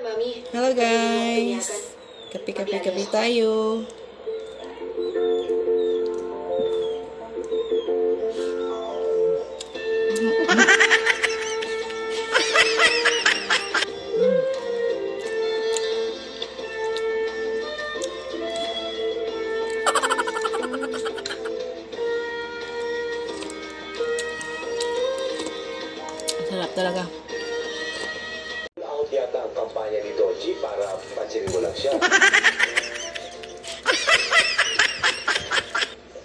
Mami. Hello guys! Kapi tayo. Sarap talaga. Out yata ang kampanya ni Doji para pansinin mo lang siya.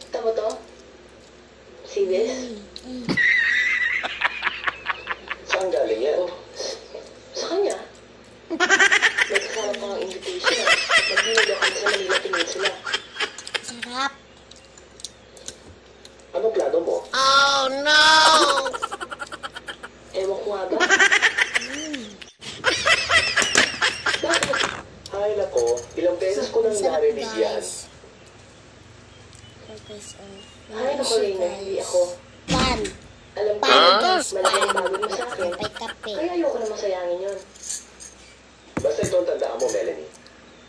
Tama to? Serious? Saan galing yan? Oh, sa kanya? May kasama pang invitation ah. Magbinigyan kami sa Manila Peninsula. Sarap. Anong plano mo? Oh no! Ewan ko nga ba? Bakit? Ay nako, ilang beses ko nang Sarap narinig yan. guys. Ay, naku, Reyna, hindi ako. Pan. Alam ko, Pan guys, malaki pan. ang pagod mo sa akin. Kape-kape. Kaya ayoko na masayangin yun. Basta itong tandaan mo, Melanie.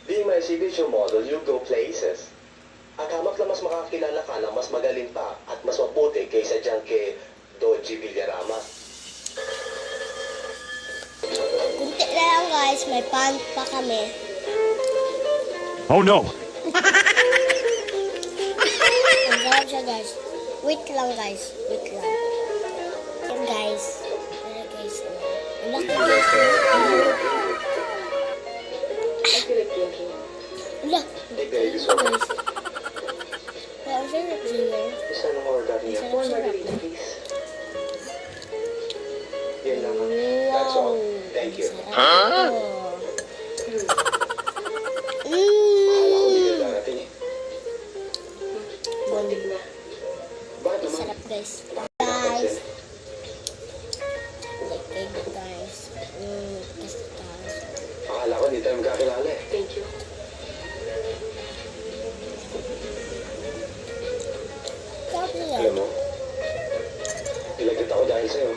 Being my signature model, you go places. Akamak na mas makakilala ka na mas magaling pa at mas mabuti kaysa dyan kay Doji Villarama. Kunti na lang guys, may pan pa kami. Oh no! Ang sarap siya guys. Wait lang guys, wait lang. Yan guys. Yan guys. Ang laki guys. I feel like drinking. Wala. Take the ladies one. Guys. Kaya ang sarap sila. Isa nang order niya. One margarita, please. Yan lang. That's all. Thank you. Huh? Akala ko hindi na darating eh. Bonding na. Bakit naman? Sarap guys. Guys. Napansin? Like egg guys. Pistas. Akala ko hindi tayo magkakilala eh. Thank you. Sarap nila. Alam mo, ilagit ako dahil sa'yo.